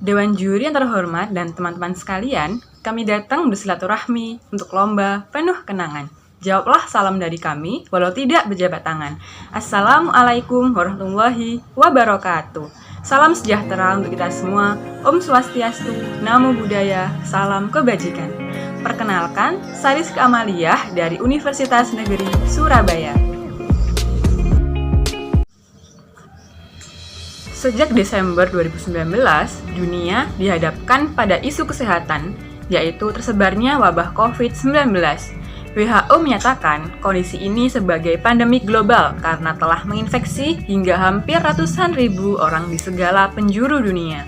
Dewan Juri yang terhormat dan teman-teman sekalian, kami datang bersilaturahmi untuk lomba penuh kenangan. Jawablah salam dari kami, walau tidak berjabat tangan. Assalamualaikum warahmatullahi wabarakatuh. Salam sejahtera untuk kita semua. Om Swastiastu, Namo Buddhaya, salam kebajikan. Perkenalkan, Sariska Amalia dari Universitas Negeri Surabaya. Sejak Desember 2019, dunia dihadapkan pada isu kesehatan, yaitu tersebarnya wabah COVID-19. WHO menyatakan kondisi ini sebagai pandemi global karena telah menginfeksi hingga hampir ratusan ribu orang di segala penjuru dunia.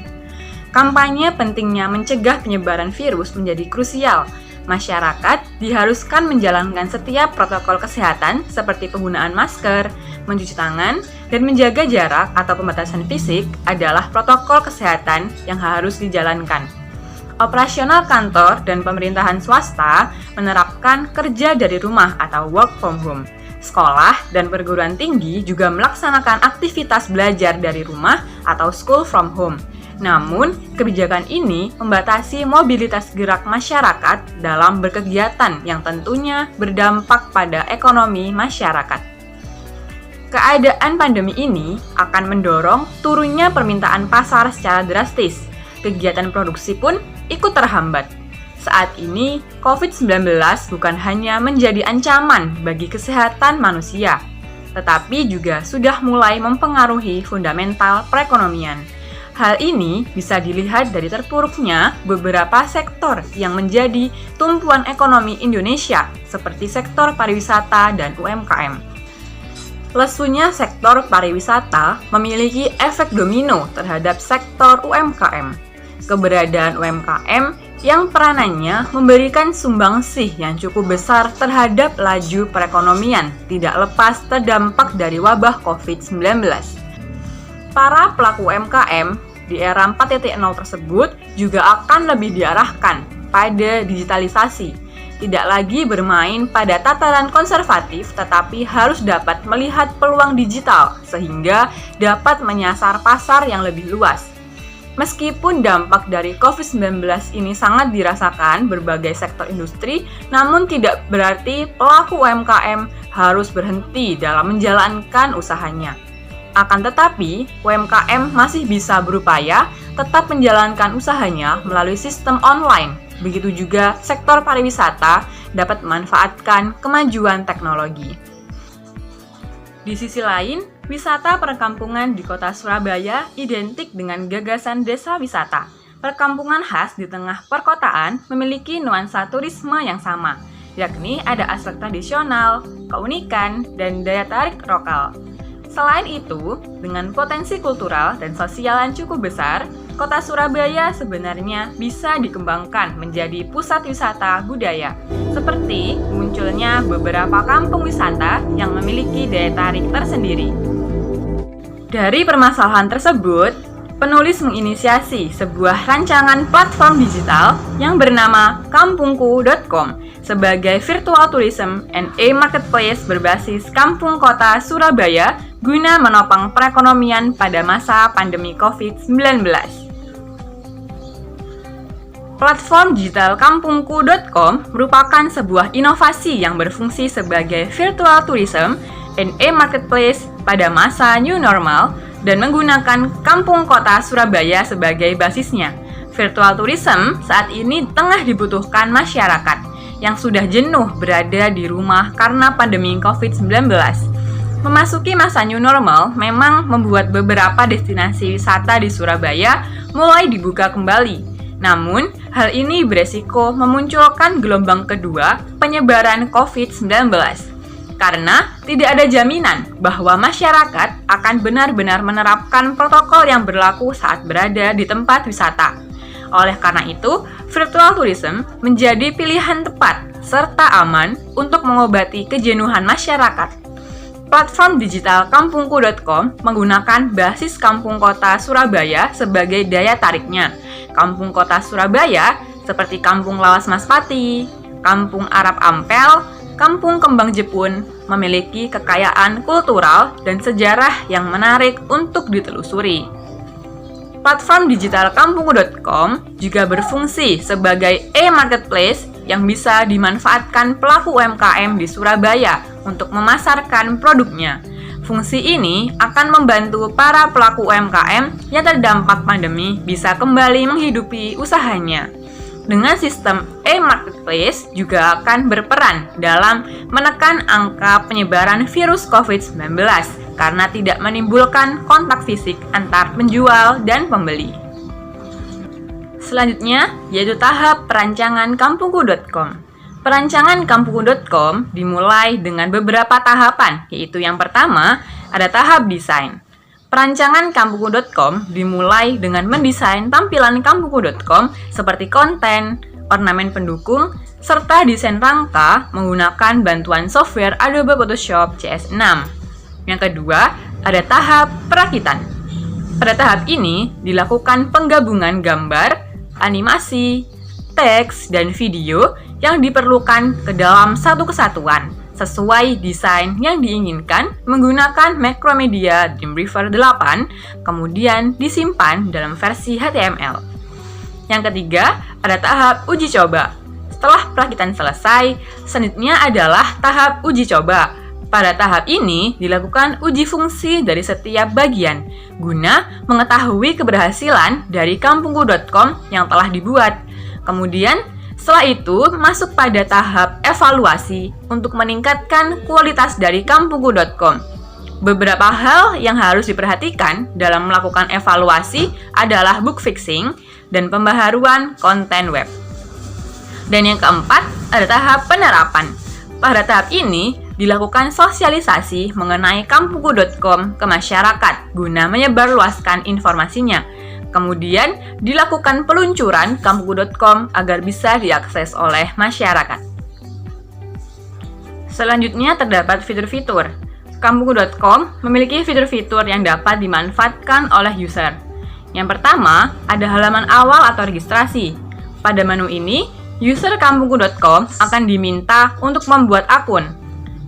Kampanye pentingnya mencegah penyebaran virus menjadi krusial. Masyarakat diharuskan menjalankan setiap protokol kesehatan seperti penggunaan masker, mencuci tangan, dan menjaga jarak atau pembatasan fisik adalah protokol kesehatan yang harus dijalankan. Operasional kantor dan pemerintahan swasta menerapkan kerja dari rumah atau work from home. Sekolah dan perguruan tinggi juga melaksanakan aktivitas belajar dari rumah atau school from home. Namun, kebijakan ini membatasi mobilitas gerak masyarakat dalam berkegiatan yang tentunya berdampak pada ekonomi masyarakat. Keadaan pandemi ini akan mendorong turunnya permintaan pasar secara drastis. Kegiatan produksi pun ikut terhambat. Saat ini, COVID-19 bukan hanya menjadi ancaman bagi kesehatan manusia, tetapi juga sudah mulai mempengaruhi fundamental perekonomian. Hal ini bisa dilihat dari terpuruknya beberapa sektor yang menjadi tumpuan ekonomi Indonesia, seperti sektor pariwisata dan UMKM. Lesunya sektor pariwisata memiliki efek domino terhadap sektor UMKM. Keberadaan UMKM yang peranannya memberikan sumbangsih yang cukup besar terhadap laju perekonomian tidak lepas terdampak dari wabah COVID-19. Para pelaku UMKM di era 4.0 tersebut juga akan lebih diarahkan pada digitalisasi. Tidak lagi bermain pada tataran konservatif, tetapi harus dapat melihat peluang digital sehingga dapat menyasar pasar yang lebih luas. Meskipun dampak dari COVID-19 ini sangat dirasakan berbagai sektor industri, namun tidak berarti pelaku UMKM harus berhenti dalam menjalankan usahanya. Akan tetapi, UMKM masih bisa berupaya tetap menjalankan usahanya melalui sistem online. Begitu juga sektor pariwisata dapat memanfaatkan kemajuan teknologi. Di sisi lain, wisata perkampungan di kota Surabaya identik dengan gagasan desa wisata. Perkampungan khas di tengah perkotaan memiliki nuansa turisme yang sama, yakni ada aspek tradisional, keunikan, dan daya tarik lokal. Selain itu, dengan potensi kultural dan sosial yang cukup besar, kota Surabaya sebenarnya bisa dikembangkan menjadi pusat wisata budaya, seperti munculnya beberapa kampung wisata yang memiliki daya tarik tersendiri. Dari permasalahan tersebut, penulis menginisiasi sebuah rancangan platform digital yang bernama kampungku.com sebagai virtual tourism and e-marketplace berbasis kampung kota Surabaya guna menopang perekonomian pada masa pandemi COVID-19. Platform digital kampungku.com merupakan sebuah inovasi yang berfungsi sebagai virtual tourism and e-marketplace pada masa new normal dan menggunakan kampung kota Surabaya sebagai basisnya. Virtual tourism saat ini tengah dibutuhkan masyarakat yang sudah jenuh berada di rumah karena pandemi COVID-19. Memasuki masa new normal memang membuat beberapa destinasi wisata di Surabaya mulai dibuka kembali. Namun, hal ini beresiko memunculkan gelombang kedua penyebaran COVID-19. Karena tidak ada jaminan bahwa masyarakat akan benar-benar menerapkan protokol yang berlaku saat berada di tempat wisata. Oleh karena itu, virtual tourism menjadi pilihan tepat serta aman untuk mengobati kejenuhan masyarakat. Platform digital kampungku.com menggunakan basis kampung kota Surabaya sebagai daya tariknya. Kampung kota Surabaya seperti Kampung Lawas Maspati, Kampung Arab Ampel, Kampung Kembang Jepun memiliki kekayaan kultural dan sejarah yang menarik untuk ditelusuri. Platform digital kampungku.com juga berfungsi sebagai e-marketplace yang bisa dimanfaatkan pelaku UMKM di Surabaya untuk memasarkan produknya. Fungsi ini akan membantu para pelaku UMKM yang terdampak pandemi bisa kembali menghidupi usahanya. Dengan sistem e-marketplace juga akan berperan dalam menekan angka penyebaran virus COVID-19 karena tidak menimbulkan kontak fisik antar penjual dan pembeli. Selanjutnya, yaitu tahap perancangan kampungku.com. Perancangan kampungku.com dimulai dengan beberapa tahapan, yaitu yang pertama, ada tahap desain. Perancangan kampungku.com dimulai dengan mendesain tampilan kampungku.com seperti konten, ornamen pendukung, serta desain rangka menggunakan bantuan software Adobe Photoshop CS6. Yang kedua, ada tahap perakitan. Pada tahap ini dilakukan penggabungan gambar, animasi, teks, dan video yang diperlukan ke dalam satu kesatuan sesuai desain yang diinginkan menggunakan Macromedia Dreamweaver 8, kemudian disimpan dalam versi HTML. Yang ketiga, ada tahap uji coba. Setelah perakitan selesai, selanjutnya adalah tahap uji coba. Pada tahap ini dilakukan uji fungsi dari setiap bagian guna mengetahui keberhasilan dari kampungku.com yang telah dibuat. Kemudian setelah itu masuk pada tahap evaluasi untuk meningkatkan kualitas dari kampungku.com. Beberapa hal yang harus diperhatikan dalam melakukan evaluasi adalah bug fixing dan pembaharuan konten web. Dan yang keempat, ada tahap penerapan. Pada tahap ini dilakukan sosialisasi mengenai kampungku.com ke masyarakat guna menyebarluaskan informasinya. Kemudian dilakukan peluncuran kampungku.com agar bisa diakses oleh masyarakat. Selanjutnya terdapat fitur-fitur. Kampungku.com memiliki fitur-fitur yang dapat dimanfaatkan oleh user. Yang pertama, ada halaman awal atau registrasi. Pada menu ini, user kampungku.com akan diminta untuk membuat akun.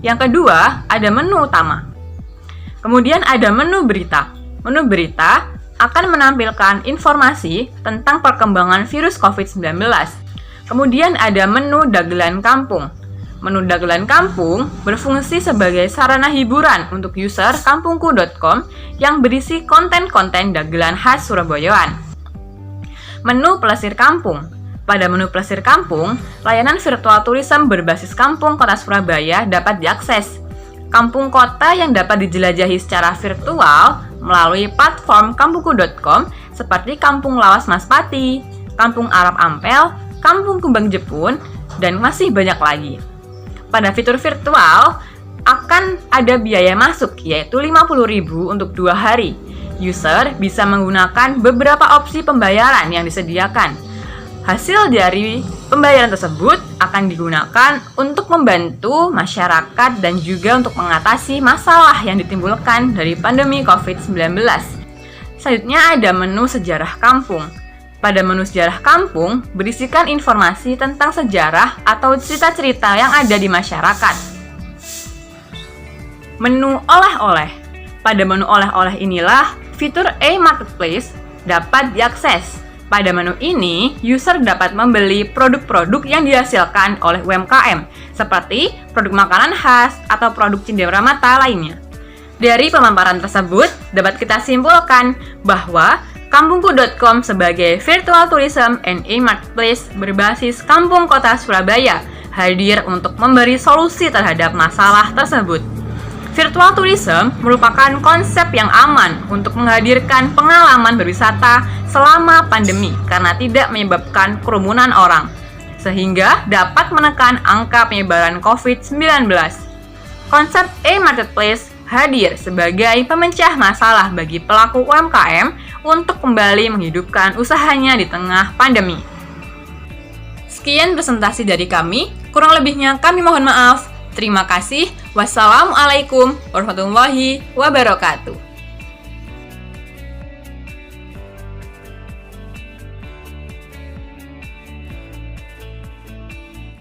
Yang kedua, ada menu utama. Kemudian ada menu berita. Menu berita akan menampilkan informasi tentang perkembangan virus COVID-19. Kemudian ada menu dagelan kampung. Menu dagelan kampung berfungsi sebagai sarana hiburan untuk user kampungku.com yang berisi konten-konten dagelan khas Surabayaan. Menu pelesir kampung. Pada menu pelesir kampung, layanan virtual tourism berbasis kampung kota Surabaya dapat diakses. Kampung kota yang dapat dijelajahi secara virtual melalui platform kampungku.com seperti Kampung Lawas Maspati, Kampung Arab Ampel, Kampung Kumbang Jepun, dan masih banyak lagi. Pada fitur virtual, akan ada biaya masuk yaitu Rp50.000 untuk 2 hari. User bisa menggunakan beberapa opsi pembayaran yang disediakan. Hasil dari pembayaran tersebut akan digunakan untuk membantu masyarakat dan juga untuk mengatasi masalah yang ditimbulkan dari pandemi COVID-19. Selanjutnya ada menu sejarah kampung. Pada menu sejarah kampung berisikan informasi tentang sejarah atau cerita-cerita yang ada di masyarakat. Menu oleh-oleh. Pada menu oleh-oleh inilah fitur e-marketplace dapat diakses. Pada menu ini, user dapat membeli produk-produk yang dihasilkan oleh UMKM, seperti produk makanan khas atau produk cenderamata lainnya. Dari pemaparan tersebut, dapat kita simpulkan bahwa kampungku.com sebagai virtual tourism and e-marketplace berbasis kampung kota Surabaya hadir untuk memberi solusi terhadap masalah tersebut. Virtual tourism merupakan konsep yang aman untuk menghadirkan pengalaman berwisata selama pandemi karena tidak menyebabkan kerumunan orang, sehingga dapat menekan angka penyebaran COVID-19. Konsep e-marketplace hadir sebagai pemecah masalah bagi pelaku UMKM untuk kembali menghidupkan usahanya di tengah pandemi. Sekian presentasi dari kami, kurang lebihnya kami mohon maaf. Terima kasih. Wassalamualaikum warahmatullahi wabarakatuh.